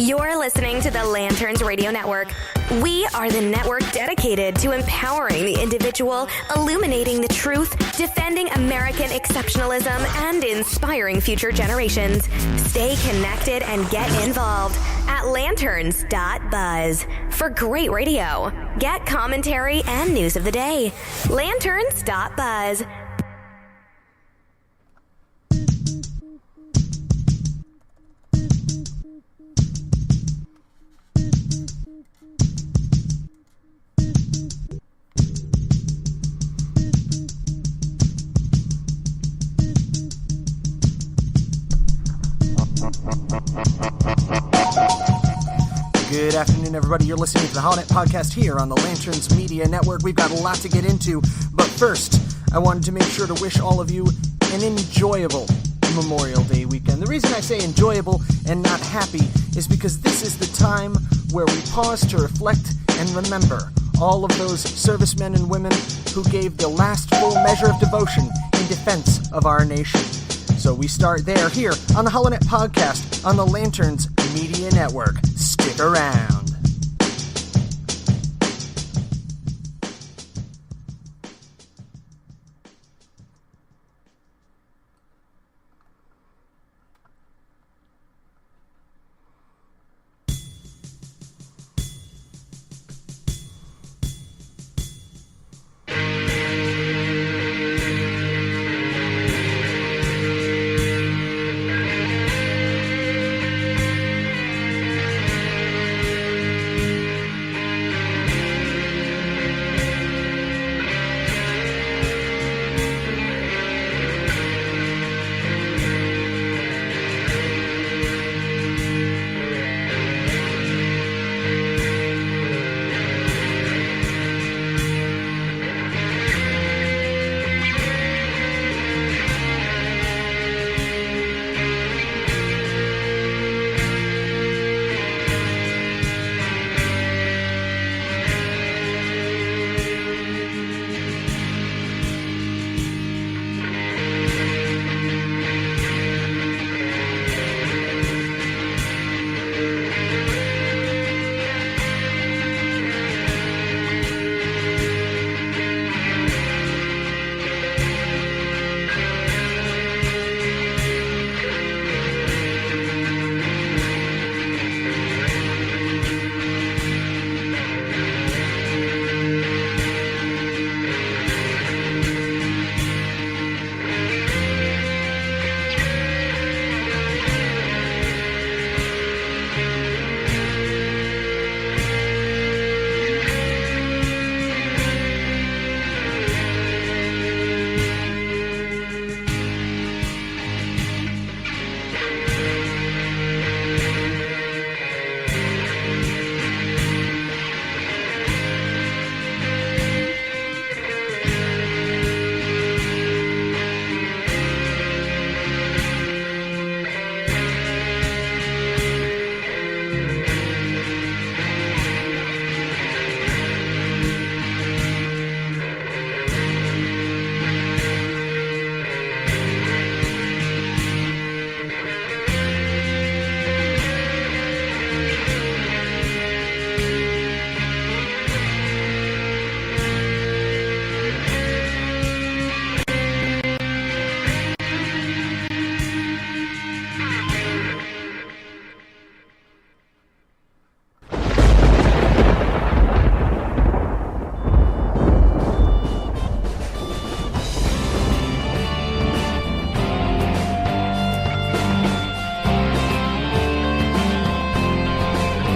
You're listening to the Lanterns Radio Network. We are the network dedicated to empowering the individual, illuminating the truth, defending American exceptionalism, and inspiring future generations. Stay connected and get involved at lanterns.buzz. For great radio, get commentary and news of the day. Lanterns.buzz. Good afternoon, everybody. You're listening to the Holonet Podcast here on the Lanterns Media Network. We've got a lot to get into, but first, I wanted to make sure to wish all of you an enjoyable Memorial Day weekend. The reason I say enjoyable and not happy is because this is the time where we pause to reflect and remember all of those servicemen and women who gave the last full measure of devotion in defense of our nation. So we start there, here on the Holonet Podcast on the Lanterns Media Network. Stick around.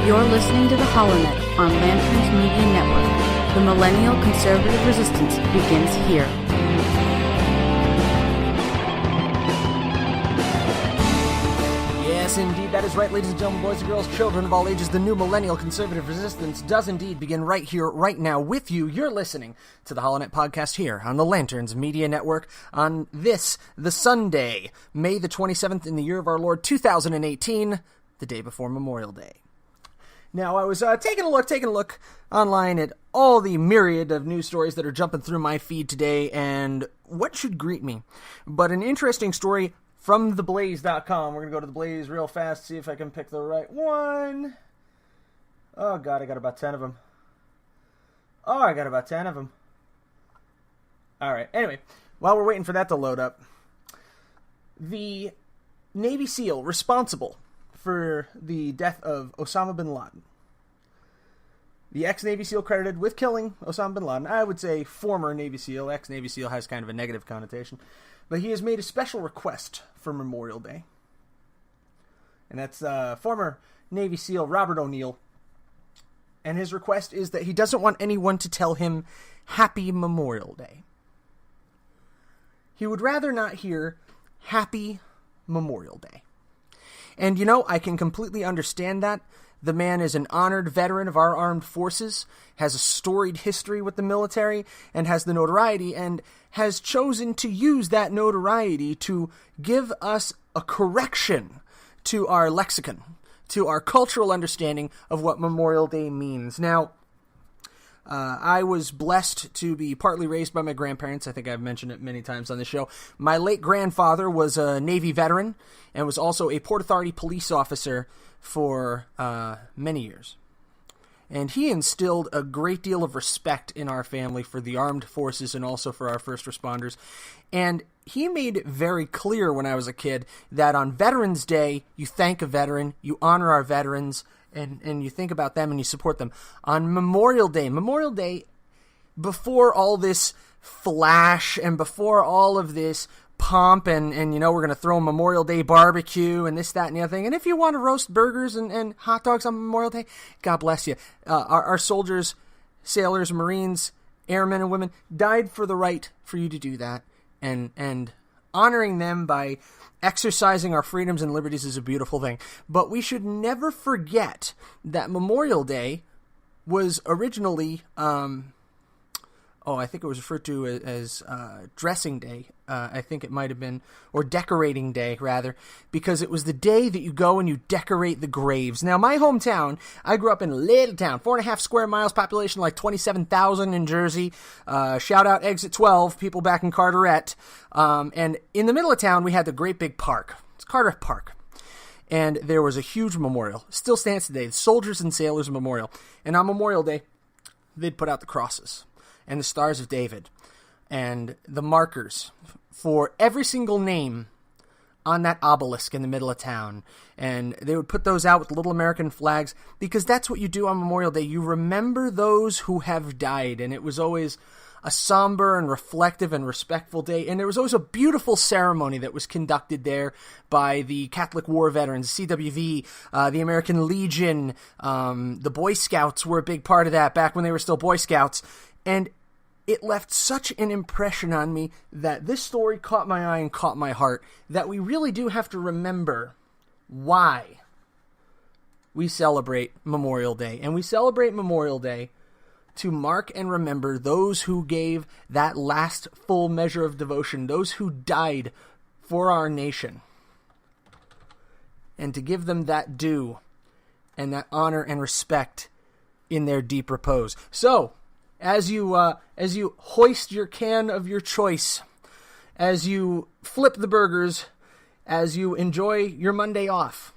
You're listening to the Holonet on Lanterns Media Network. The millennial conservative resistance begins here. Yes, indeed, that is right, ladies and gentlemen, boys and girls, children of all ages. The new millennial conservative resistance does indeed begin right here, right now, with you. You're listening to the Holonet Podcast here on the Lanterns Media Network on this, the Sunday, May the 27th in the year of our Lord 2018, the day before Memorial Day. Now, I was taking a look online at all the myriad of news stories that are jumping through my feed today, and what should greet me but an interesting story from theblaze.com. We're going to go to the Blaze real fast, see if I can pick the right one. Oh, God, I got about 10 of them. All right, anyway, while we're waiting for that to load up, the Navy SEAL responsible for the death of Osama bin Laden, the ex-Navy SEAL credited with killing Osama bin Laden, I would say former Navy SEAL, ex-Navy SEAL has kind of a negative connotation, but he has made a special request for Memorial Day. And that's former Navy SEAL Robert O'Neill. And his request is that he doesn't want anyone to tell him Happy Memorial Day. He would rather not hear Happy Memorial Day. And, I can completely understand that. The man is an honored veteran of our armed forces, has a storied history with the military, and has the notoriety, and has chosen to use that notoriety to give us a correction to our lexicon, to our cultural understanding of what Memorial Day means. Now, I was blessed to be partly raised by my grandparents. I think I've mentioned it many times on the show. My late grandfather was a Navy veteran and was also a Port Authority police officer for many years. And he instilled a great deal of respect in our family for the armed forces and also for our first responders. And he made it very clear when I was a kid that on Veterans Day, you thank a veteran, you honor our veterans, and you think about them and you support them. On Memorial Day, before all this flash and before all of this pomp and we're going to throw a Memorial Day barbecue and this, that, and the other thing. And if you want to roast burgers and hot dogs on Memorial Day, God bless you. Our soldiers, sailors, Marines, airmen and women died for the right for you to do that. And honoring them by exercising our freedoms and liberties is a beautiful thing. But we should never forget that Memorial Day was originally, I think it was referred to as dressing day. I think it might have been, or decorating day, rather, because it was the day that you go and you decorate the graves. Now, my hometown, I grew up in a little town, 4.5 square miles, population like 27,000 in Jersey. Shout out Exit 12, people back in Carteret. And in the middle of town, we had the great big park. It's Carter Park. And there was a huge memorial. Still stands today, the Soldiers and Sailors Memorial. And on Memorial Day, they'd put out the crosses and the Stars of David, and the markers for every single name on that obelisk in the middle of town. And they would put those out with little American flags, because that's what you do on Memorial Day. You remember those who have died, and it was always a somber and reflective and respectful day. And there was always a beautiful ceremony that was conducted there by the Catholic War Veterans, CWV, the American Legion, the Boy Scouts were a big part of that back when they were still Boy Scouts. And it left such an impression on me that this story caught my eye and caught my heart, that we really do have to remember why we celebrate Memorial Day. And we celebrate Memorial Day to mark and remember those who gave that last full measure of devotion, those who died for our nation, and to give them that due and that honor and respect in their deep repose. So, as you hoist your can of your choice, as you flip the burgers, as you enjoy your Monday off,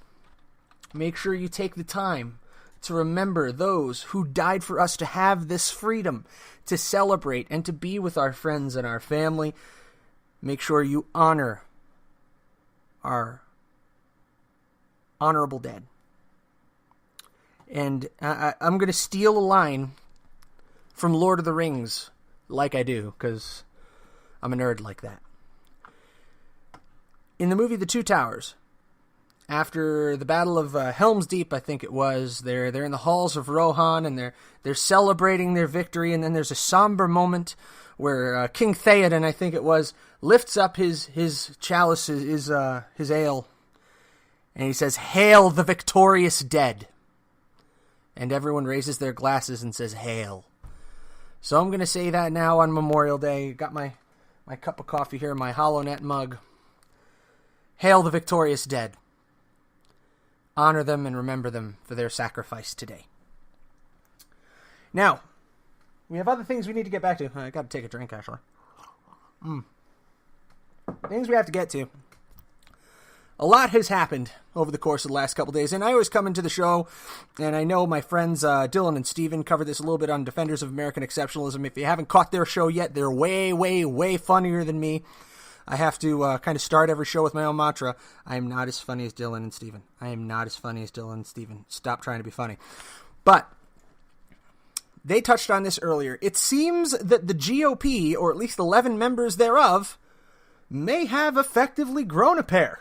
make sure you take the time to remember those who died for us to have this freedom to celebrate and to be with our friends and our family. Make sure you honor our honorable dead. And I'm going to steal a line from Lord of the Rings, like I do, because I'm a nerd like that. In the movie The Two Towers, after the Battle of Helm's Deep, I think it was, they're in the halls of Rohan, and they're celebrating their victory, and then there's a somber moment where King Theoden, I think it was, lifts up his chalice, his ale, and he says, "Hail the victorious dead." And everyone raises their glasses and says, "Hail." So I'm going to say that now on Memorial Day. Got my cup of coffee here, my HoloNet mug. Hail the victorious dead. Honor them and remember them for their sacrifice today. Now, we have other things we need to get back to. I got to take a drink, actually. Things we have to get to. A lot has happened over the course of the last couple days, and I always come into the show, and I know my friends Dylan and Steven covered this a little bit on Defenders of American Exceptionalism. If you haven't caught their show yet, they're way, way, way funnier than me. I have to kind of start every show with my own mantra. I am not as funny as Dylan and Steven. I am not as funny as Dylan and Steven. Stop trying to be funny. But they touched on this earlier. It seems that the GOP, or at least 11 members thereof, may have effectively grown a pair.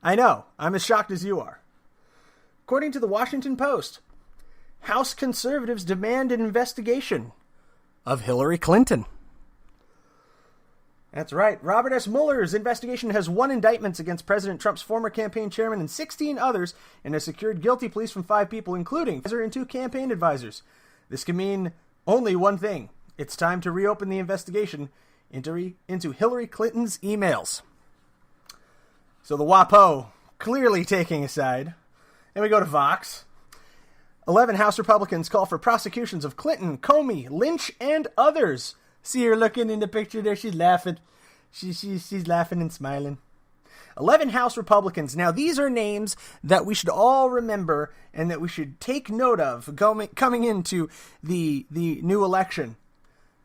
I know, I'm as shocked as you are. According to the Washington Post, House conservatives demand an investigation of Hillary Clinton. That's right. Robert S. Mueller's investigation has 1 indictment against President Trump's former campaign chairman and 16 others, and has secured guilty pleas from 5 people, including and 2 campaign advisors. This can mean only one thing. It's time to reopen the investigation into Hillary Clinton's emails. So the WAPO clearly taking a side. Then we go to Vox. 11 House Republicans call for prosecutions of Clinton, Comey, Lynch, and others. See her looking in the picture there. She's laughing. She's laughing and smiling. 11 House Republicans. Now, these are names that we should all remember and that we should take note of coming into the new election.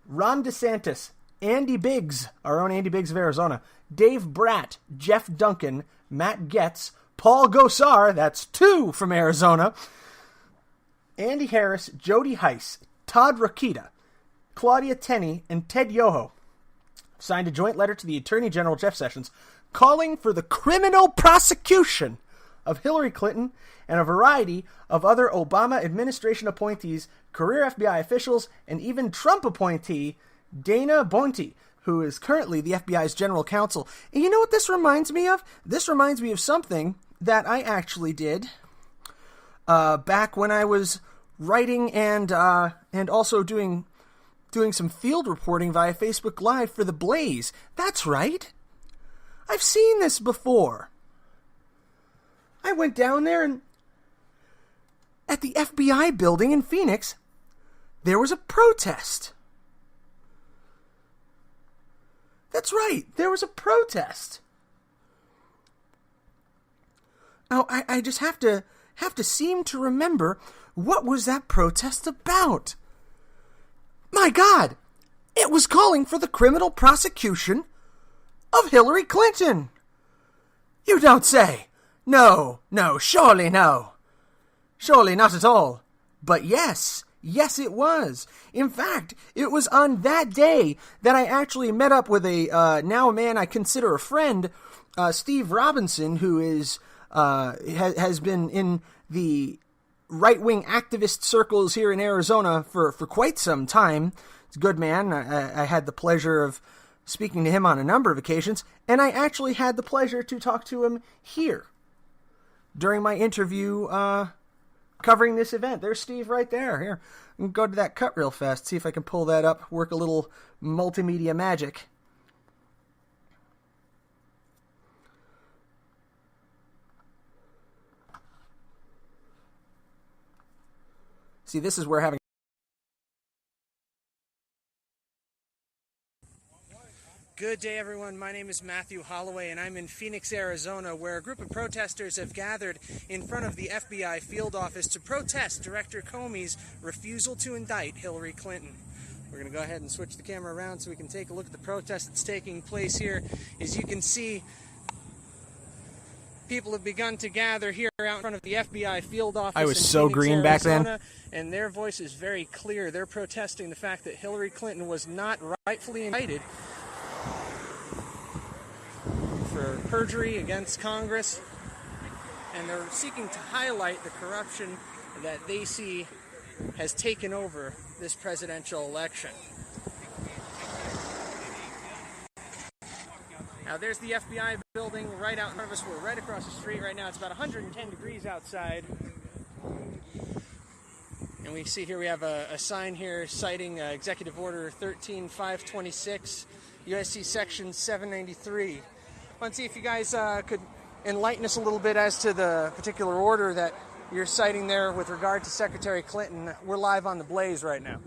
Ron DeSantis, Andy Biggs, our own Andy Biggs of Arizona, Dave Bratt, Jeff Duncan, Matt Getz, Paul Gosar, that's 2 from Arizona, Andy Harris, Jody Heiss, Todd Rokita, Claudia Tenney, and Ted Yoho signed a joint letter to the Attorney General Jeff Sessions calling for the criminal prosecution of Hillary Clinton and a variety of other Obama administration appointees, career FBI officials, and even Trump appointee Dana Boente, who is currently the FBI's general counsel. And you know what this reminds me of? This reminds me of something that I actually did back when I was writing and also doing some field reporting via Facebook Live for The Blaze. That's right. I've seen this before. I went down there and at the FBI building in Phoenix, there was a protest. That's right. There was a protest. Now, I just have to seem to remember, what was that protest about? My God, it was calling for the criminal prosecution of Hillary Clinton. You don't say. No, surely no. Surely not at all. But yes, it was. In fact, it was on that day that I actually met up with now a man I consider a friend, Steve Robinson, who has been in the right-wing activist circles here in Arizona for quite some time. He's a good man. I had the pleasure of speaking to him on a number of occasions, and I actually had the pleasure to talk to him here during my interview covering this event. There's Steve right there. Here, I'm going to go to that cut real fast, see if I can pull that up, work a little multimedia magic. See, this is where having... Good day, everyone. My name is Matthew Holloway, and I'm in Phoenix, Arizona, where a group of protesters have gathered in front of the FBI field office to protest Director Comey's refusal to indict Hillary Clinton. We're going to go ahead and switch the camera around so we can take a look at the protest that's taking place here. As you can see, people have begun to gather here out in front of the FBI field office. I was so green back then. And their voice is very clear. They're protesting the fact that Hillary Clinton was not rightfully indicted for perjury against Congress. And they're seeking to highlight the corruption that they see has taken over this presidential election. Now there's the FBI building right out in front of us. We're right across the street right now. It's about 110 degrees outside. And we see here we have a sign here citing Executive Order 13526, USC Section 793. I want to see if you guys could enlighten us a little bit as to the particular order that you're citing there with regard to Secretary Clinton. We're live on the Blaze right now.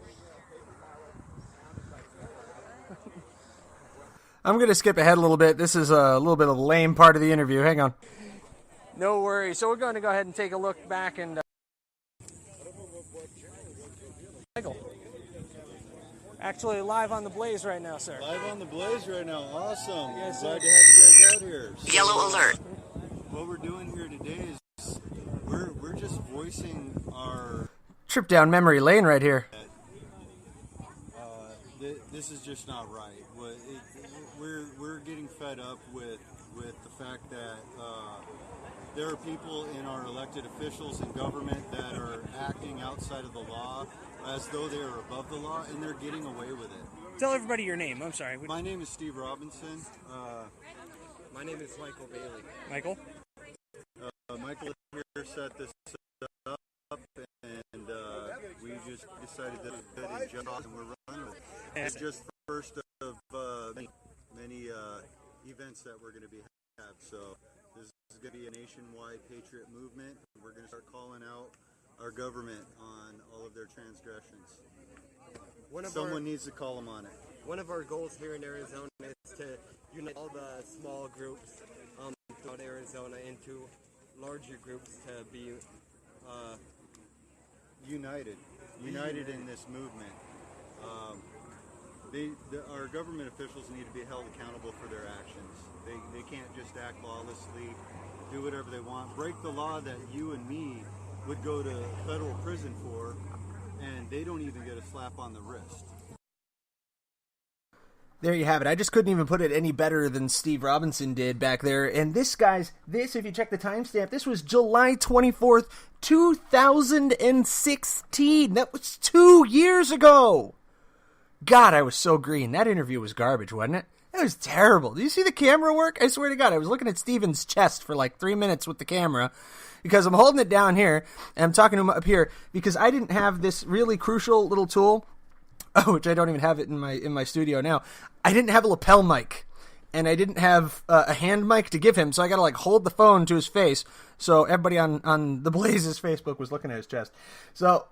I'm going to skip ahead a little bit. This is a little bit of the lame part of the interview. Hang on. No worries. So we're going to go ahead and take a look back and... Michael. Actually live on the Blaze right now, sir. Live on the Blaze right now. Awesome. Yes, Glad sir. to have you guys out here. So, Yellow alert. What we're doing here today is we're just voicing our... Trip down memory lane right here. This is just not right. We're getting fed up with the fact that there are people in our elected officials in government that are acting outside of the law as though they are above the law, and they're getting away with it. Tell everybody your name. I'm sorry. My name is Steve Robinson. My name is Michael Bailey. Michael? Michael here set this up, and we just decided that it's good and just, and we're running with it. It's just the first of many events that we're going to have. So this is going to be a nationwide patriot movement. We're going to start calling out our government on all of their transgressions. Someone needs to call them on it. One of our goals here in Arizona is to unite all the small groups throughout Arizona into larger groups to be united in this movement. Our government officials need to be held accountable for their actions. They can't just act lawlessly, do whatever they want, break the law that you and me would go to federal prison for, and they don't even get a slap on the wrist. There you have it. I just couldn't even put it any better than Steve Robinson did back there. And this, if you check the timestamp, this was July 24th, 2016. That was 2 years ago. God, I was so green. That interview was garbage, wasn't it? It was terrible. Do you see the camera work? I swear to God, I was looking at Steven's chest for like 3 minutes with the camera because I'm holding it down here and I'm talking to him up here because I didn't have this really crucial little tool, which I don't even have it in my studio now. I didn't have a lapel mic, and I didn't have a hand mic to give him, so I got to like hold the phone to his face. So everybody on the Blaze's Facebook was looking at his chest. So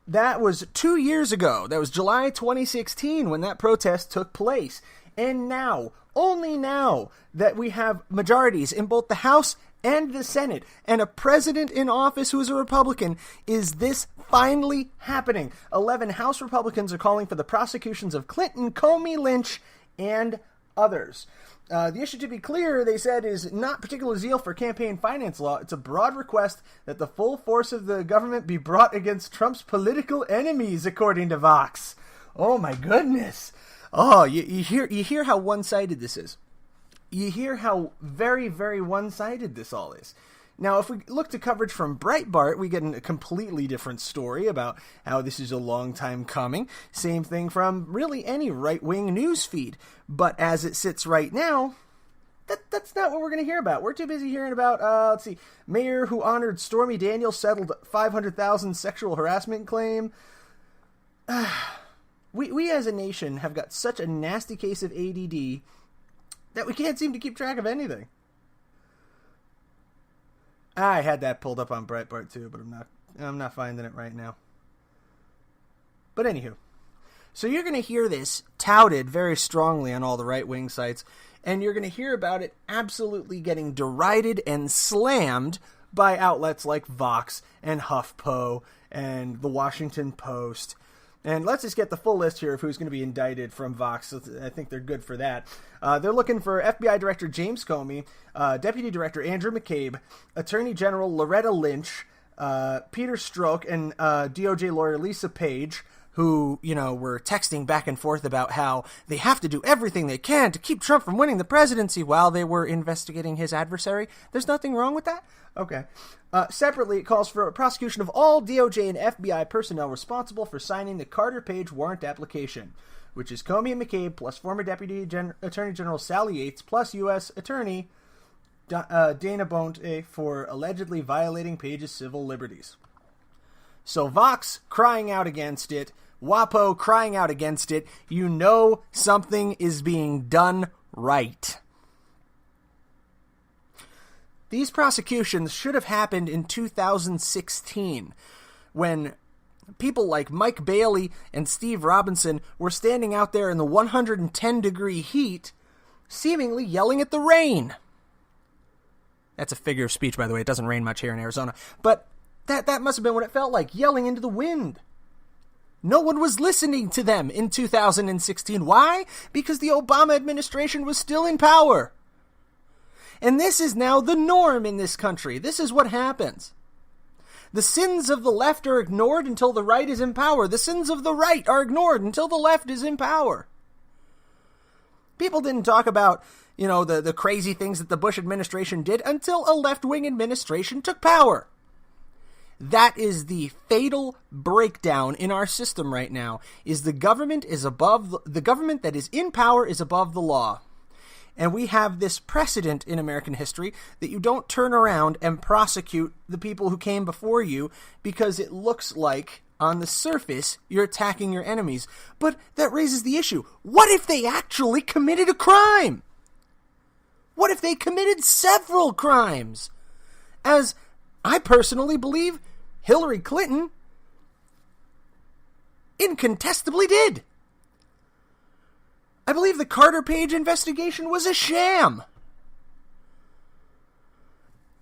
that was 2 years ago. That was July 2016 when that protest took place. And now, only now, that we have majorities in both the House and the Senate, and a president in office who is a Republican, is this finally happening. 11 House Republicans are calling for the prosecutions of Clinton, Comey, Lynch, and others. The issue, to be clear, they said, is not particular zeal for campaign finance law. It's a broad request that the full force of the government be brought against Trump's political enemies, according to Vox. Oh, my goodness. Oh, you hear how one-sided this is. You hear how very, very one-sided this all is. Now, if we look to coverage from Breitbart, we get a completely different story about how this is a long time coming. Same thing from really any right-wing news feed. But as it sits right now, that's not what we're going to hear about. We're too busy hearing about, let's see, mayor who honored Stormy Daniels settled $500,000 sexual harassment claim. We as a nation have got such a nasty case of ADD that we can't seem to keep track of anything. I had that pulled up on Breitbart too, but I'm not finding it right now. But anywho, so you're going to hear this touted very strongly on all the right-wing sites, and you're going to hear about it absolutely getting derided and slammed by outlets like Vox and HuffPo and the Washington Post. And let's just get the full list here of who's going to be indicted from Vox. I think they're good for that. They're looking for FBI Director James Comey, Deputy Director Andrew McCabe, Attorney General Loretta Lynch, Peter Strzok, and DOJ lawyer Lisa Page, who, were texting back and forth about how they have to do everything they can to keep Trump from winning the presidency while they were investigating his adversary. There's nothing wrong with that? Okay. Separately, it calls for a prosecution of all DOJ and FBI personnel responsible for signing the Carter Page warrant application, which is Comey and McCabe plus former Deputy Attorney General Sally Yates plus U.S. Attorney Dana Boente for allegedly violating Page's civil liberties. So Vox crying out against it, WAPO crying out against it. You know something is being done right. These prosecutions should have happened in 2016, when people like Mike Bailey and Steve Robinson were standing out there in the 110-degree heat seemingly yelling at the rain. That's a figure of speech, by the way. It doesn't rain much here in Arizona. But that must have been what it felt like, yelling into the wind. No one was listening to them in 2016. Why? Because the Obama administration was still in power. And this is now the norm in this country. This is what happens. The sins of the left are ignored until the right is in power. The sins of the right are ignored until the left is in power. People didn't talk about, the crazy things that the Bush administration did until a left-wing administration took power. That is the fatal breakdown in our system right now, is the government that is in power is above the law. And we have this precedent in American history that you don't turn around and prosecute the people who came before you because it looks like, on the surface, you're attacking your enemies. But that raises the issue. What if they actually committed a crime? What if they committed several crimes? As I personally believe Hillary Clinton incontestably did. I believe the Carter Page investigation was a sham.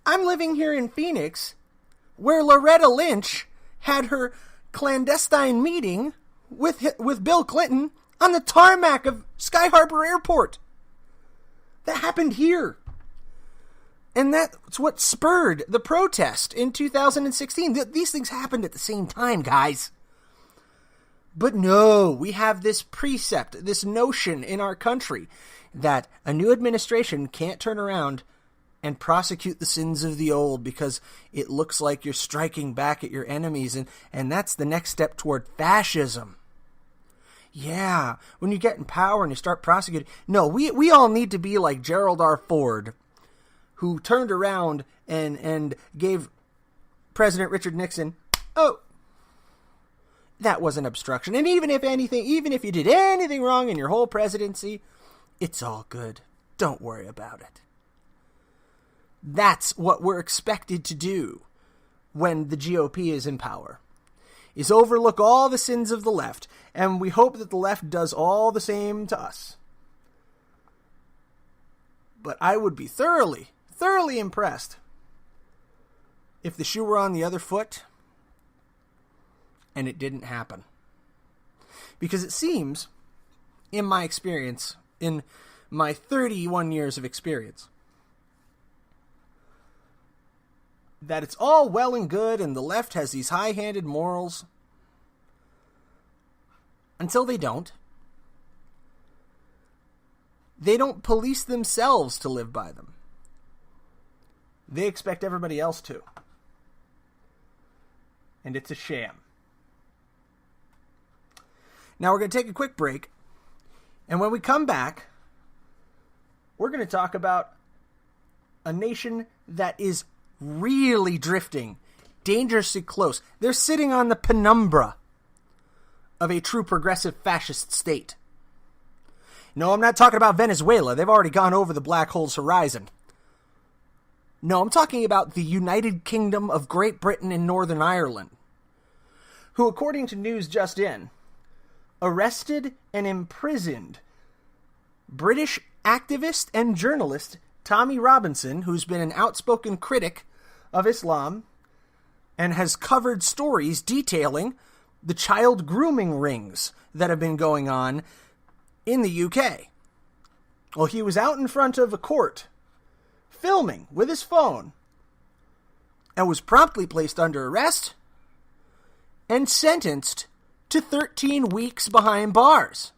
I'm living here in Phoenix, where Loretta Lynch had her clandestine meeting with Bill Clinton on the tarmac of Sky Harbor Airport. That happened here. And that's what spurred the protest in 2016. These things happened at the same time, guys. But no, we have this precept, this notion in our country that a new administration can't turn around and prosecute the sins of the old because it looks like you're striking back at your enemies, and that's the next step toward fascism. Yeah, when you get in power and you start prosecuting. No, we all need to be like Gerald R. Ford, who turned around and gave President Richard Nixon, that was an obstruction. And even if you did anything wrong in your whole presidency, it's all good. Don't worry about it. That's what we're expected to do when the GOP is in power, is overlook all the sins of the left. And we hope that the left does all the same to us. But I would be thoroughly impressed if the shoe were on the other foot and it didn't happen. Because it seems, in my experience, in my 31 years of experience, that it's all well and good and the left has these high-handed morals until they don't. They don't police themselves to live by them. They expect everybody else to. And it's a sham. Now we're going to take a quick break. And when we come back, we're going to talk about a nation that is really drifting dangerously close. They're sitting on the penumbra of a true progressive fascist state. No, I'm not talking about Venezuela. They've already gone over the black hole's horizon. No, I'm talking about the United Kingdom of Great Britain and Northern Ireland, who, according to news just in, arrested and imprisoned British activist and journalist Tommy Robinson, who's been an outspoken critic of Islam and has covered stories detailing the child grooming rings that have been going on in the UK. Well, he was out in front of a court filming with his phone and was promptly placed under arrest and sentenced to 13 weeks behind bars.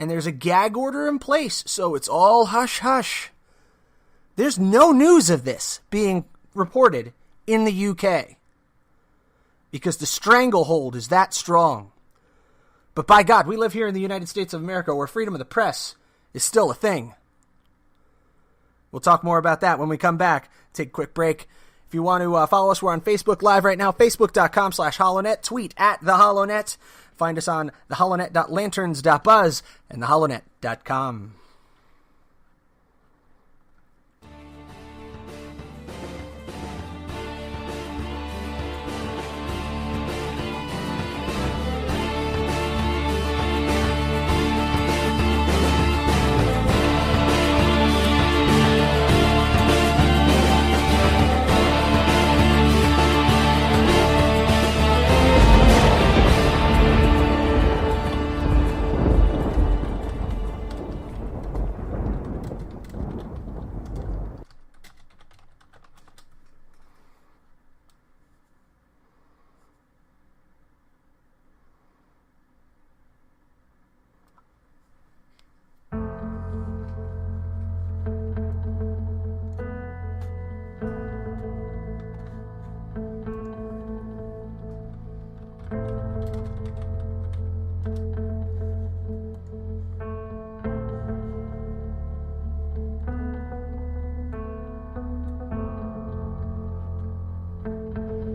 And there's a gag order in place, so it's all hush-hush. There's no news of this being reported in the UK because the stranglehold is that strong. But by God, we live here in the United States of America where freedom of the press is still a thing. We'll talk more about that when we come back. Take a quick break. If you want to follow us, we're on Facebook Live right now, facebook.com/HoloNet. Tweet at The HoloNet. Find us on theholonet.lanterns.buzz and theholonet.com.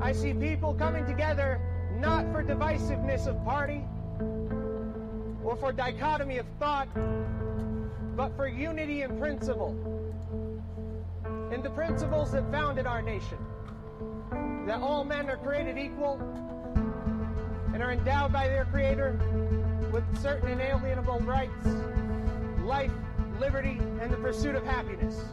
I see people coming together not for divisiveness of party or for dichotomy of thought, but for unity in principle. In the principles that founded our nation, that all men are created equal and are endowed by their Creator with certain inalienable rights, life, liberty, and the pursuit of happiness.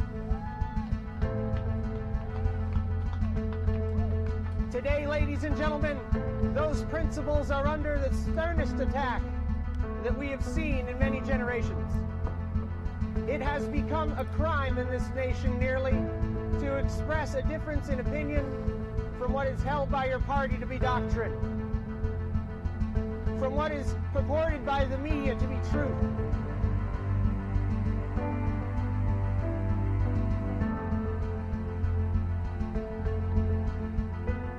Today, ladies and gentlemen, those principles are under the sternest attack that we have seen in many generations. It has become a crime in this nation nearly to express a difference in opinion from what is held by your party to be doctrine, from what is purported by the media to be truth.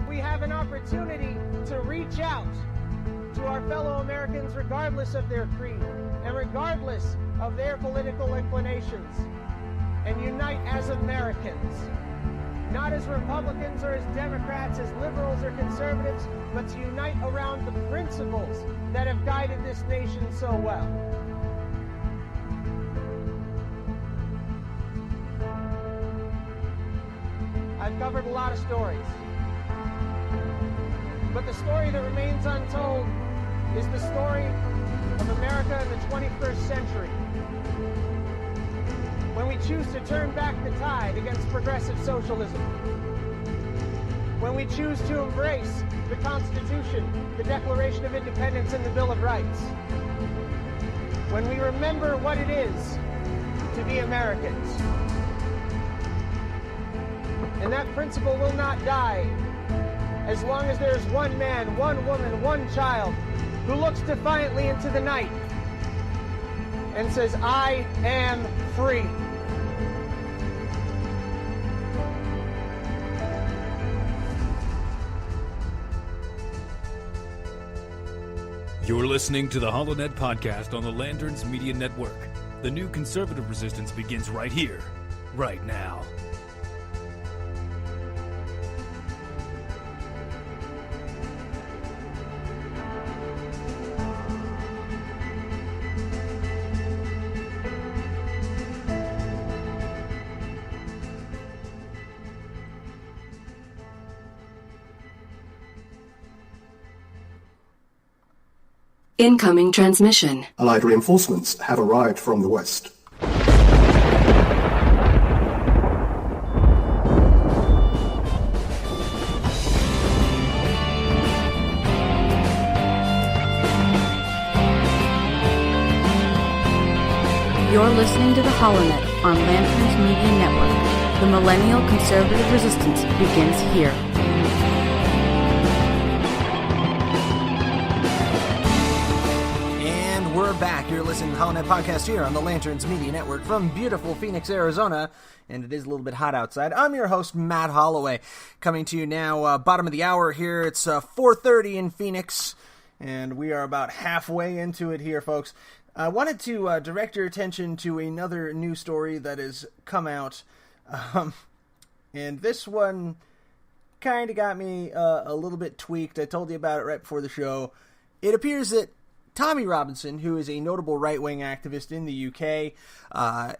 We have an opportunity to reach out to our fellow Americans regardless of their creed and regardless of their political inclinations, and unite as Americans, not as Republicans or as Democrats, as liberals or conservatives, but to unite around the principles that have guided this nation so well. I've covered a lot of stories, but the story that remains untold is the story of America in the 21st century, when we choose to turn back the tide against progressive socialism, when we choose to embrace the Constitution, the Declaration of Independence, and the Bill of Rights, when we remember what it is to be Americans. And that principle will not die as long as there is one man, one woman, one child who looks defiantly into the night and says, "I am free." You're listening to the HoloNet podcast on the Lanterns Media Network. The new conservative resistance begins right here, right now. Incoming transmission. Allied reinforcements have arrived from the west. You're listening to the HoloNet on Lanterns Media Network. The millennial conservative resistance begins here. We're back. You're listening to the HoloNet podcast here on the Lanterns Media Network from beautiful Phoenix, Arizona, and it is a little bit hot outside. I'm your host, Matt Holloway, coming to you now, bottom of the hour here. It's 4:30 in Phoenix, and we are about halfway into it here, folks. I wanted to direct your attention to another news story that has come out, and this one kind of got me a little bit tweaked. I told you about it right before the show. It appears that Tommy Robinson, who is a notable right-wing activist in the UK,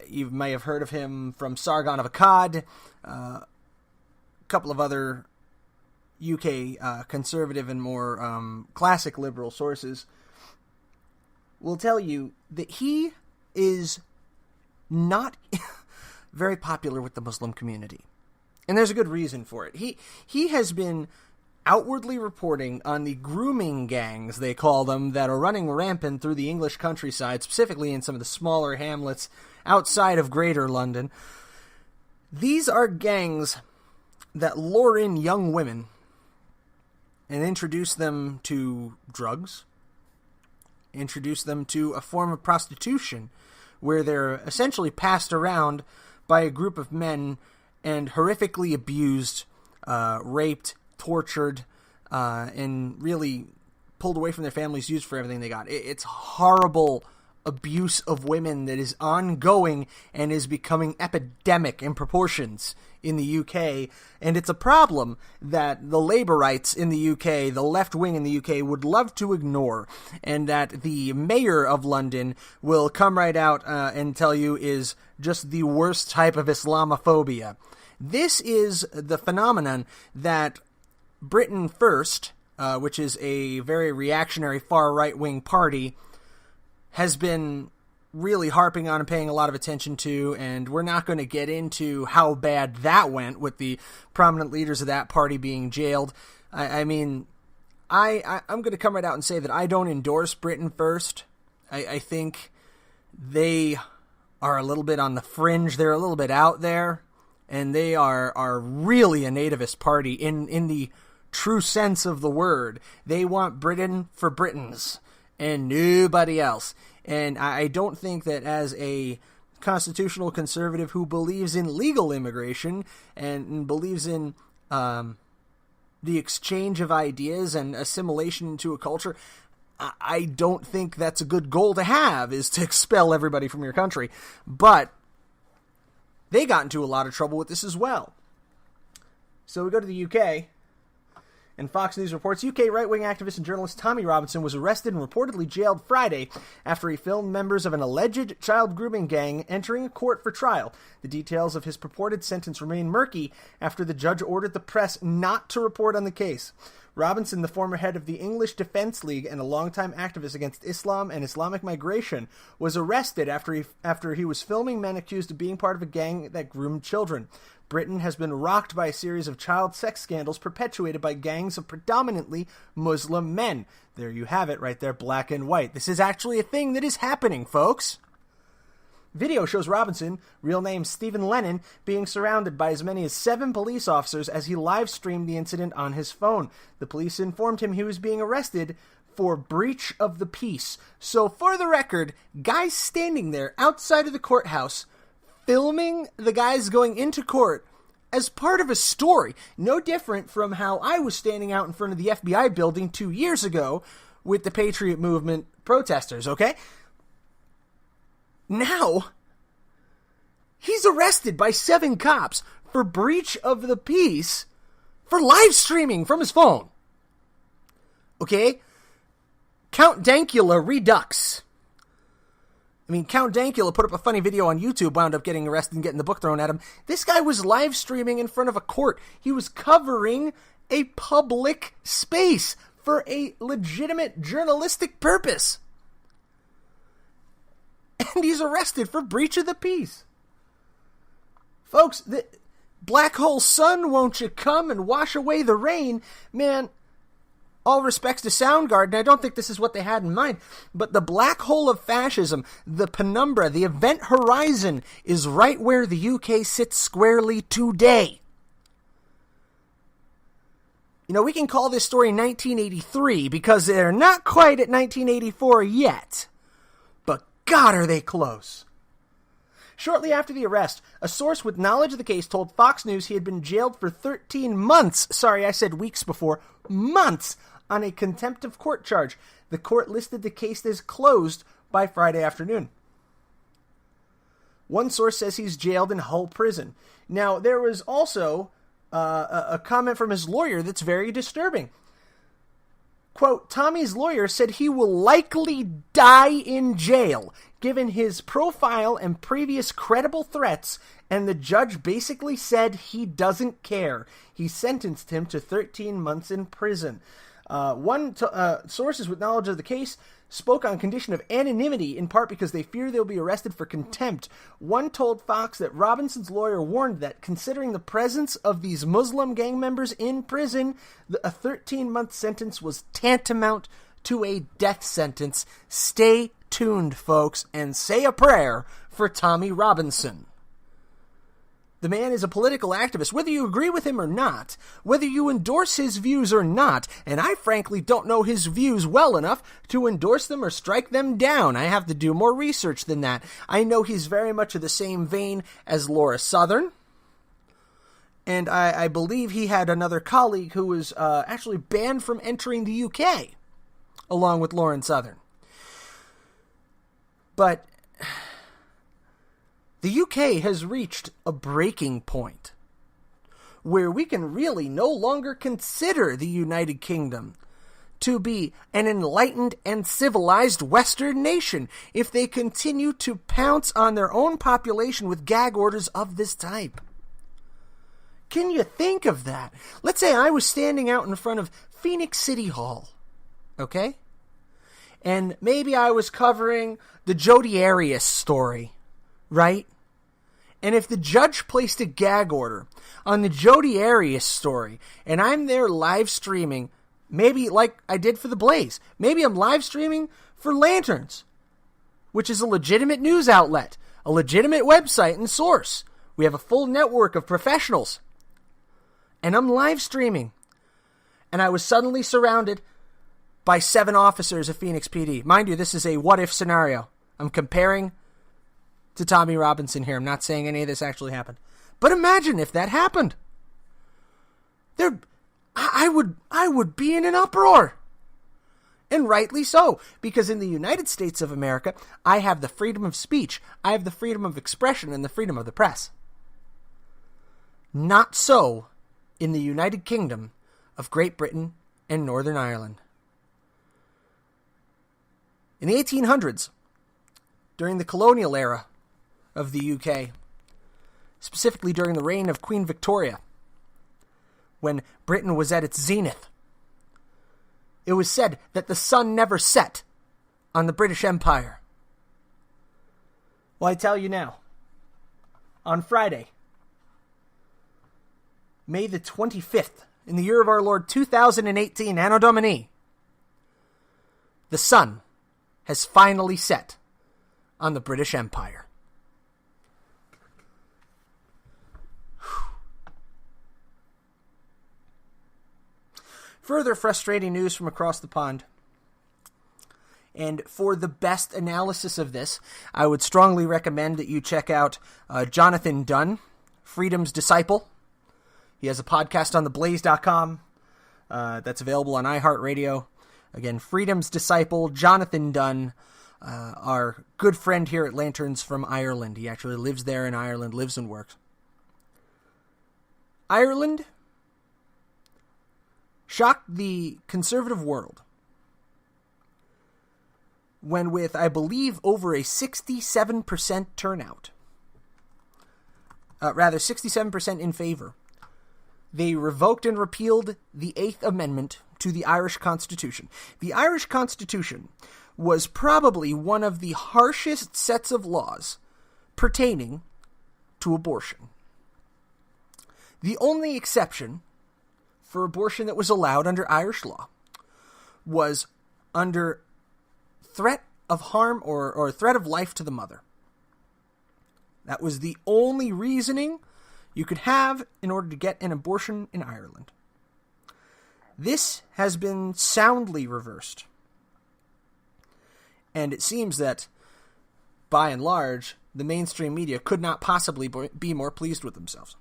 you may have heard of him from Sargon of Akkad, a couple of other UK conservative and more classic liberal sources, will tell you that he is not very popular with the Muslim community. And there's a good reason for it. He has been outwardly reporting on the grooming gangs, they call them, that are running rampant through the English countryside, specifically in some of the smaller hamlets outside of Greater London. These are gangs that lure in young women and introduce them to drugs, introduce them to a form of prostitution, where they're essentially passed around by a group of men and horrifically abused, raped, tortured, and really pulled away from their families, used for everything they got. It's horrible abuse of women that is ongoing and is becoming epidemic in proportions in the UK. And it's a problem that the Labour rights in the UK, the left wing in the UK, would love to ignore, and that the mayor of London will come right out and tell you is just the worst type of Islamophobia. This is the phenomenon that Britain First, which is a very reactionary far right-wing party, has been really harping on and paying a lot of attention to, and we're not going to get into how bad that went with the prominent leaders of that party being jailed. I'm going to come right out and say that I don't endorse Britain First. I think they are a little bit on the fringe. They're a little bit out there, and they are really a nativist party in the true sense of the word. They want Britain for Britons and nobody else. And I don't think that as a constitutional conservative who believes in legal immigration and believes in the exchange of ideas and assimilation into a culture, I don't think that's a good goal to have, is to expel everybody from your country. But they got into a lot of trouble with this as well. So we go to the UK. And Fox News reports UK right-wing activist and journalist Tommy Robinson was arrested and reportedly jailed Friday after he filmed members of an alleged child grooming gang entering a court for trial. The details of his purported sentence remain murky after the judge ordered the press not to report on the case. Robinson, the former head of the English Defence League and a longtime activist against Islam and Islamic migration, was arrested after he was filming men accused of being part of a gang that groomed children. Britain has been rocked by a series of child sex scandals perpetuated by gangs of predominantly Muslim men. There you have it right there, black and white. This is actually a thing that is happening, folks. Video shows Robinson, real name Stephen Lennon, being surrounded by as many as 7 police officers as he live-streamed the incident on his phone. The police informed him he was being arrested for breach of the peace. So, for the record, guys standing there outside of the courthouse filming the guys going into court as part of a story. No different from how I was standing out in front of the FBI building 2 years ago with the Patriot Movement protesters, okay? Now, he's arrested by 7 cops for breach of the peace for live streaming from his phone. Okay? Count Dankula Redux. I mean, Count Dankula put up a funny video on YouTube, wound up getting arrested and getting the book thrown at him. This guy was live streaming in front of a court. He was covering a public space for a legitimate journalistic purpose. And he's arrested for breach of the peace. Folks, the black hole sun, won't you come and wash away the rain? Man, all respects to Soundgarden, I don't think this is what they had in mind, but the black hole of fascism, the penumbra, the event horizon, is right where the UK sits squarely today. You know, we can call this story 1983 because they're not quite at 1984 yet, but God, are they close. Shortly after the arrest, a source with knowledge of the case told Fox News he had been jailed for 13 months. Sorry, I said weeks before. Months on a contempt of court charge. The court listed the case as closed by Friday afternoon. One source says he's jailed in Hull Prison. Now, there was also a comment from his lawyer that's very disturbing. Quote, Tommy's lawyer said he will likely die in jail, given his profile and previous credible threats, and the judge basically said he doesn't care. He sentenced him to 13 months in prison. Sources with knowledge of the case spoke on condition of anonymity, in part because they fear they'll be arrested for contempt. One told Fox that Robinson's lawyer warned that, considering the presence of these Muslim gang members in prison, a 13-month sentence was tantamount to a death sentence. Stay tuned, folks, and say a prayer for Tommy Robinson. The man is a political activist, whether you agree with him or not, whether you endorse his views or not, and I frankly don't know his views well enough to endorse them or strike them down. I have to do more research than that. I know he's very much of the same vein as Laura Southern, and I believe he had another colleague who was actually banned from entering the UK, along with Lauren Southern. But the UK has reached a breaking point where we can really no longer consider the United Kingdom to be an enlightened and civilized Western nation if they continue to pounce on their own population with gag orders of this type. Can you think of that? Let's say I was standing out in front of Phoenix City Hall, okay? And maybe I was covering the Jodi Arias story, right? And if the judge placed a gag order on the Jodi Arias story, and I'm there live streaming, maybe like I did for the Blaze, maybe I'm live streaming for Lanterns, which is a legitimate news outlet, a legitimate website and source. We have a full network of professionals. And I'm live streaming. And I was suddenly surrounded by 7 officers of Phoenix PD. Mind you, this is a what-if scenario. I'm comparing to Tommy Robinson here. I'm not saying any of this actually happened. But imagine if that happened. I would be in an uproar. And rightly so. Because in the United States of America, I have the freedom of speech. I have the freedom of expression and the freedom of the press. Not so in the United Kingdom of Great Britain and Northern Ireland. In the 1800s, during the colonial era of the UK, specifically during the reign of Queen Victoria, when Britain was at its zenith, it was said that the sun never set on the British Empire. Well, I tell you now, on Friday, May the 25th, in the year of our Lord 2018, Anno Domini, the sun has finally set on the British Empire. Further frustrating news from across the pond. And for the best analysis of this, I would strongly recommend that you check out Jonathan Dunn, Freedom's Disciple. He has a podcast on theblaze.com that's available on iHeartRadio. Again, Freedom's Disciple, Jonathan Dunn, our good friend here at Lanterns from Ireland. He actually lives there in Ireland, lives and works. Ireland shocked the conservative world when, with, I believe, over a 67% turnout, 67% in favor, they revoked and repealed the 8th Amendment to the Irish Constitution. The Irish Constitution was probably one of the harshest sets of laws pertaining to abortion. The only exception for abortion that was allowed under Irish law was under threat of harm or threat of life to the mother. That was the only reasoning you could have in order to get an abortion in Ireland. This has been soundly reversed. And it seems that, by and large, the mainstream media could not possibly be more pleased with themselves.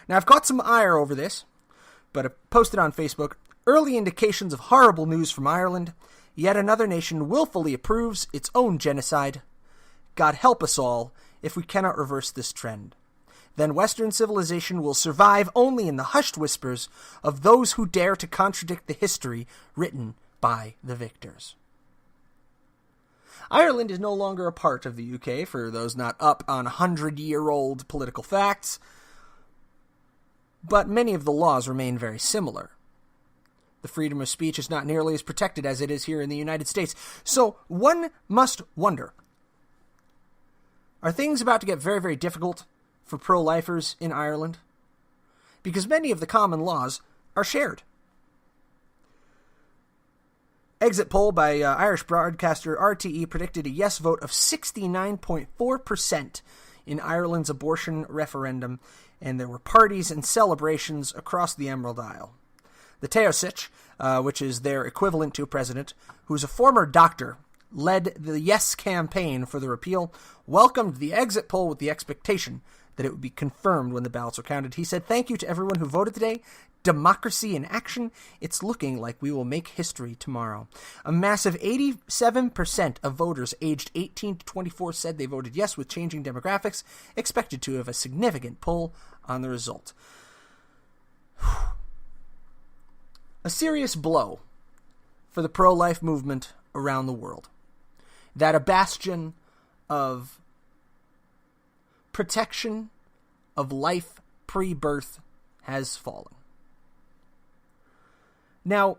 Now, I've caught some ire over this, but I posted on Facebook, early indications of horrible news from Ireland. Yet another nation willfully approves its own genocide. God help us all if we cannot reverse this trend. Then Western civilization will survive only in the hushed whispers of those who dare to contradict the history written by the victors. Ireland is no longer a part of the UK, for those not up on 100-year-old political facts, but many of the laws remain very similar. The freedom of speech is not nearly as protected as it is here in the United States. So one must wonder, are things about to get very, very difficult for pro-lifers in Ireland? Because many of the common laws are shared. Exit poll by Irish broadcaster RTE predicted a yes vote of 69.4% in Ireland's abortion referendum, and there were parties and celebrations across the Emerald Isle. The Taoiseach, which is their equivalent to a president, who's a former doctor, led the Yes campaign for the repeal, welcomed the exit poll with the expectation that it would be confirmed when the ballots are counted. He said, "Thank you to everyone who voted today. Democracy in action. It's looking like we will make history tomorrow." A massive 87% of voters aged 18 to 24 said they voted yes, with changing demographics expected to have a significant pull on the result. A serious blow for the pro-life movement around the world. That a bastion of protection of life pre-birth has fallen. Now,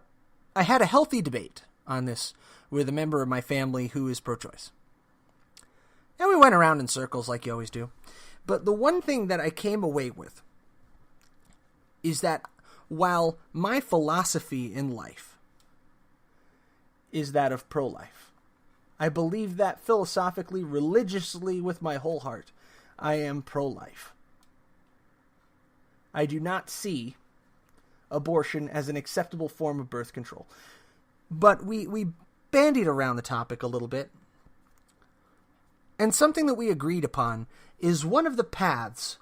I had a healthy debate on this with a member of my family who is pro-choice. And we went around in circles like you always do. But the one thing that I came away with is that while my philosophy in life is that of pro-life, I believe that philosophically, religiously, with my whole heart, I am pro-life. I do not see abortion as an acceptable form of birth control. But we bandied around the topic a little bit. And something that we agreed upon is one of the paths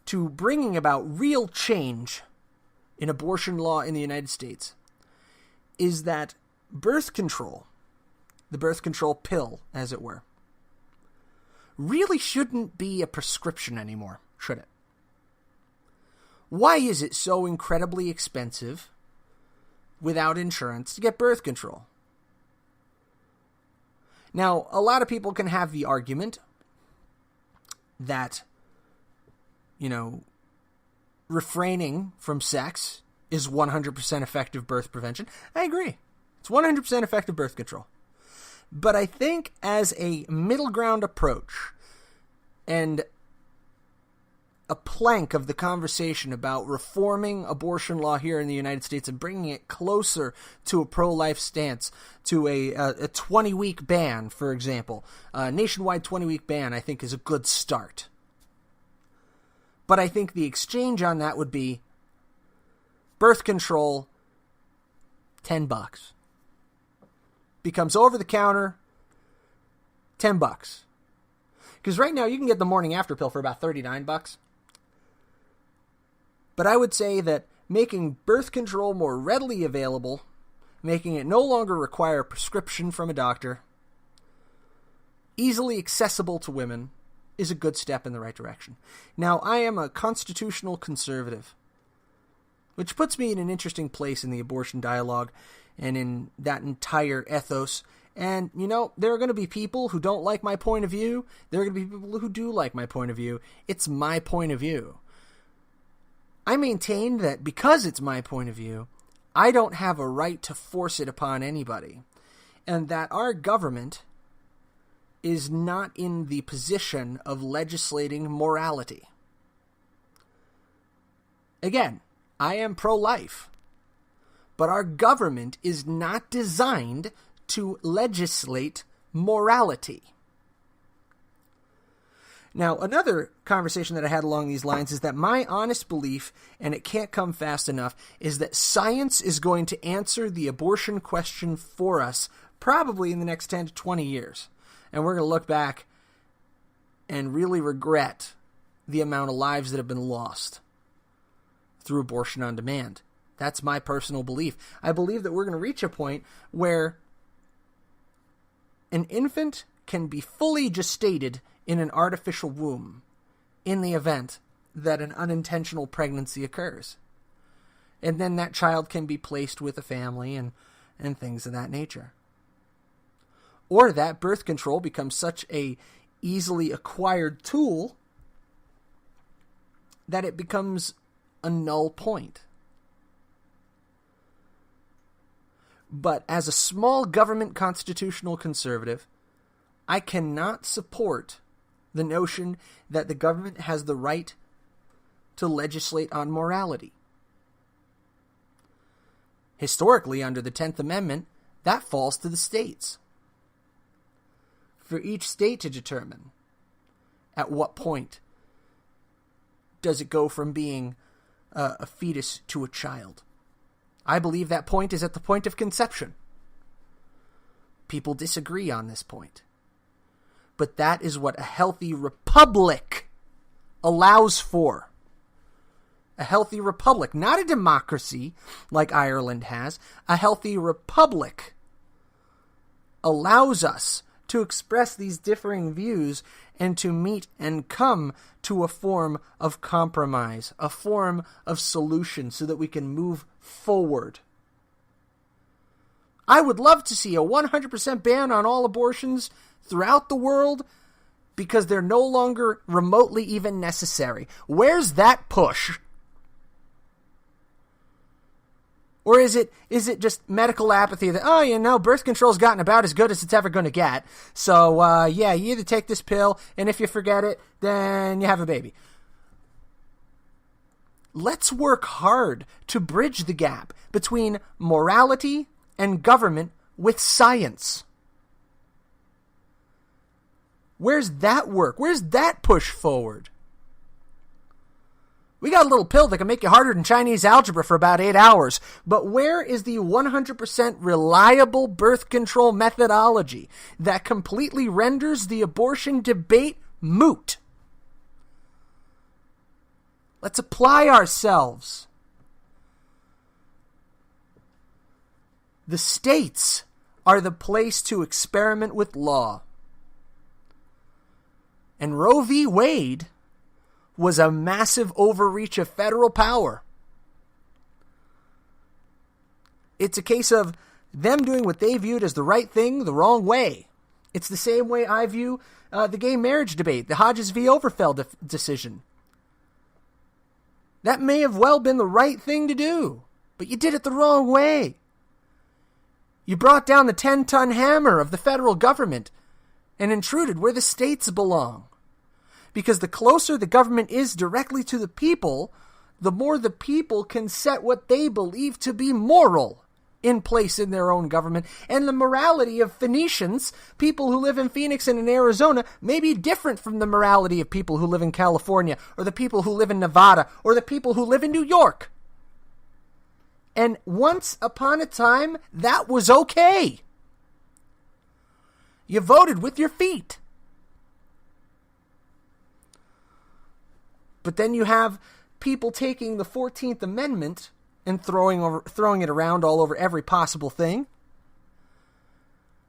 to bringing about real change in abortion law in the United States is that birth control, the birth control pill, as it were, really shouldn't be a prescription anymore, should it? Why is it so incredibly expensive without insurance to get birth control? Now, a lot of people can have the argument that, refraining from sex is 100% effective birth prevention. I agree. It's 100% effective birth control. But I think as a middle ground approach and a plank of the conversation about reforming abortion law here in the United States and bringing it closer to a pro-life stance, to a 20-week ban, for example. A nationwide 20-week ban, I think, is a good start. But I think the exchange on that would be birth control, $10. Becomes over-the-counter, $10. Because right now you can get the morning after pill for about $39. But I would say that making birth control more readily available, making it no longer require a prescription from a doctor, easily accessible to women, is a good step in the right direction. Now, I am a constitutional conservative, which puts me in an interesting place in the abortion dialogue and in that entire ethos. And, there are going to be people who don't like my point of view. There are going to be people who do like my point of view. It's my point of view. I maintain that because it's my point of view, I don't have a right to force it upon anybody. And that our government is not in the position of legislating morality. Again, I am pro-life. But our government is not designed to legislate morality. Now, another conversation that I had along these lines is that my honest belief, and it can't come fast enough, is that science is going to answer the abortion question for us probably in the next 10 to 20 years. And we're going to look back and really regret the amount of lives that have been lost through abortion on demand. That's my personal belief. I believe that we're going to reach a point where an infant can be fully gestated in an artificial womb in the event that an unintentional pregnancy occurs. And then that child can be placed with a family and things of that nature. Or that birth control becomes such a easily acquired tool that it becomes a null point. But as a small government constitutional conservative, I cannot support the notion that the government has the right to legislate on morality. Historically, under the 10th Amendment, that falls to the states. For each state to determine at what point does it go from being a fetus to a child. I believe that point is at the point of conception. People disagree on this point. But that is what a healthy republic allows for. A healthy republic, not a democracy like Ireland has. A healthy republic allows us to express these differing views and to meet and come to a form of compromise, a form of solution so that we can move forward. I would love to see a 100% ban on all abortions throughout the world because they're no longer remotely even necessary. Where's that push? Or is it just medical apathy that, birth control's gotten about as good as it's ever going to get. So, you either take this pill, and if you forget it, then you have a baby. Let's work hard to bridge the gap between morality and government with science. Where's that work? Where's that push forward? We got a little pill that can make you harder than Chinese algebra for about 8 hours. But where is the 100% reliable birth control methodology that completely renders the abortion debate moot? Let's apply ourselves. The states are the place to experiment with law. And Roe v. Wade was a massive overreach of federal power. It's a case of them doing what they viewed as the right thing the wrong way. It's the same way I view the gay marriage debate, the Hodges v. Overfeld decision. That may have well been the right thing to do, but you did it the wrong way. You brought down the 10-ton hammer of the federal government and intruded where the states belong. Because the closer the government is directly to the people, the more the people can set what they believe to be moral in place in their own government. And the morality of Phoenicians, people who live in Phoenix and in Arizona, may be different from the morality of people who live in California, or the people who live in Nevada, or the people who live in New York. And once upon a time, that was okay. You voted with your feet. But then you have people taking the 14th Amendment and throwing it around all over every possible thing,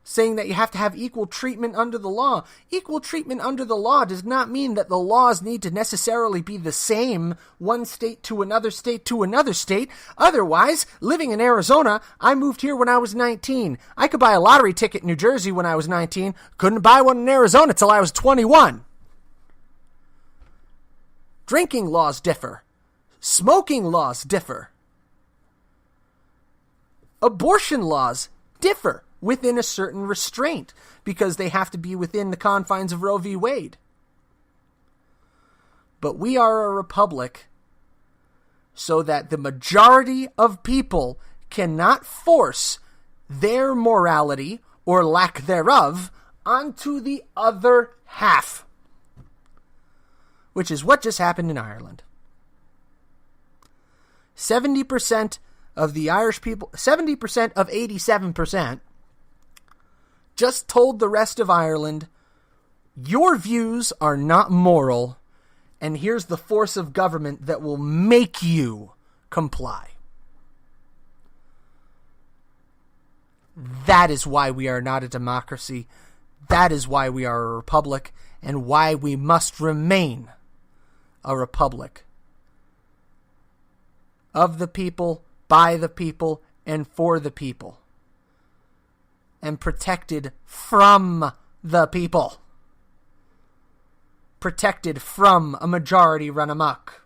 saying that you have to have equal treatment under the law. Equal treatment under the law does not mean that the laws need to necessarily be the same one state to another state to another state. Otherwise, living in Arizona, I moved here when I was 19. I could buy a lottery ticket in New Jersey when I was 19. Couldn't buy one in Arizona till I was 21. Drinking laws differ. Smoking laws differ. Abortion laws differ within a certain restraint because they have to be within the confines of Roe v. Wade. But we are a republic so that the majority of people cannot force their morality or lack thereof onto the other half. Which is what just happened in Ireland. 70% of the Irish people, 70% of 87%, just told the rest of Ireland, your views are not moral, and here's the force of government that will make you comply. That is why we are not a democracy. That is why we are a republic, and why we must remain a republic of the people, by the people, and for the people, and protected from the people, protected from a majority run amok.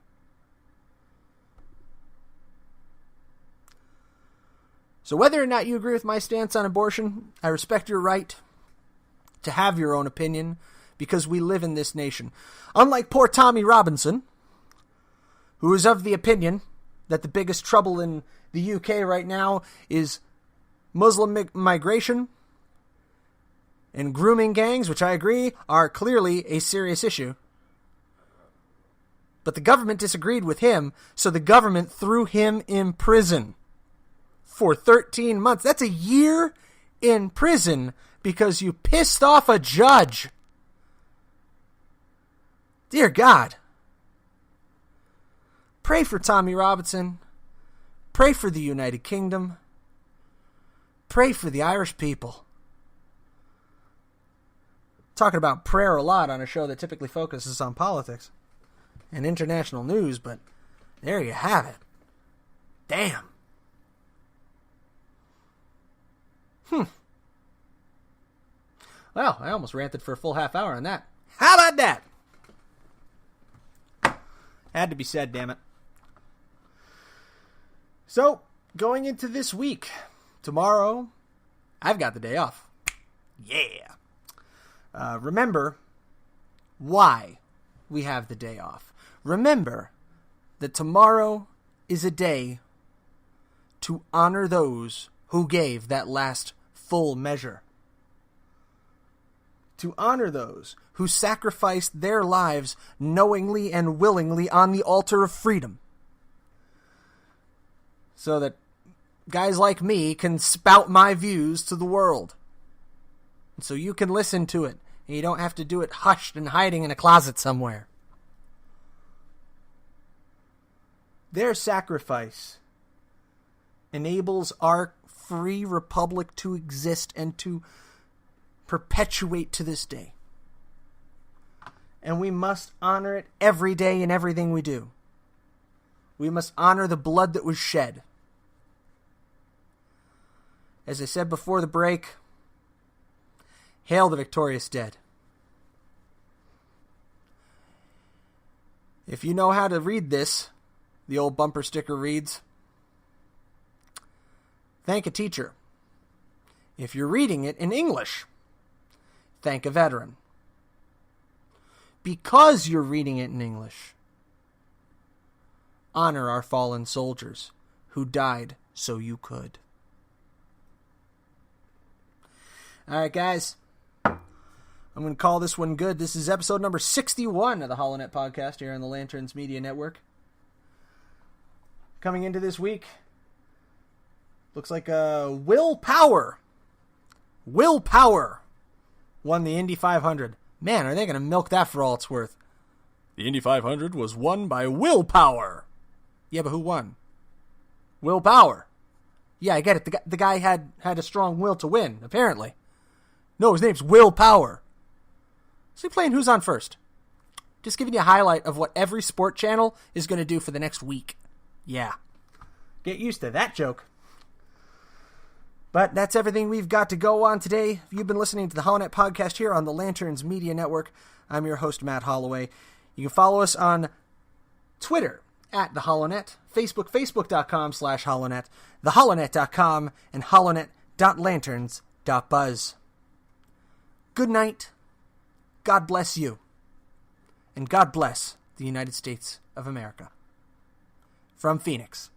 So whether or not you agree with my stance on abortion, I respect your right to have your own opinion, because we live in this nation. Unlike poor Tommy Robinson, who is of the opinion that the biggest trouble in the UK right now is Muslim migration and grooming gangs, which I agree are clearly a serious issue. But the government disagreed with him, so the government threw him in prison for 13 months. That's a year in prison because you pissed off a judge. Dear God, Pray for Tommy Robinson. Pray for the United Kingdom. Pray for the Irish people. Talking about prayer a lot on a show that typically focuses on politics and international news, but there you have it. Damn. Well, I almost ranted for a full half hour on that. How about that? Had to be said, damn it. So, going into this week, tomorrow, I've got the day off. Yeah. Remember why we have the day off. Remember that tomorrow is a day to honor those who gave that last full measure. To honor those who sacrificed their lives knowingly and willingly on the altar of freedom. So that guys like me can spout my views to the world. And so you can listen to it, and you don't have to do it hushed and hiding in a closet somewhere. Their sacrifice enables our free republic to exist and to perpetuate to this day. And we must honor it every day in everything we do. We must honor the blood that was shed. As I said before the break, hail the victorious dead. If you know how to read this, the old bumper sticker reads, thank a teacher. If you're reading it in English, thank a veteran. Because you're reading it in English, honor our fallen soldiers who died so you could. All right, guys. I'm going to call this one good. This is episode number 61 of the HoloNet podcast here on the Lanterns Media Network. Coming into this week, looks like Will Power won the Indy 500. Man, are they going to milk that for all it's worth? The Indy 500 was won by Will Power. Yeah, but who won? Will Power. Yeah, I get it. The guy had a strong will to win, apparently. No, his name's Will Power. So you're playing Who's On First. Just giving you a highlight of what every sport channel is going to do for the next week. Yeah. Get used to that joke. But that's everything we've got to go on today. You've been listening to the HoloNet podcast here on the Lanterns Media Network. I'm your host, Matt Holloway. You can follow us on Twitter at the HoloNet, Facebook, facebook.com/HoloNet, theholonet.com, and holonet.lanterns.buzz. Good night. God bless you. And God bless the United States of America. From Phoenix.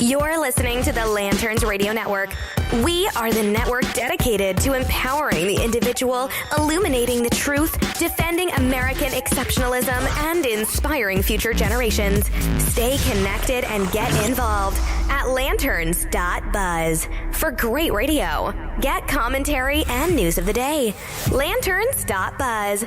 You're listening to the Lanterns Radio Network. We are the network dedicated to empowering the individual, illuminating the truth, defending American exceptionalism, and inspiring future generations. Stay connected and get involved at lanterns.buzz for great radio. Get commentary and news of the day. Lanterns.buzz.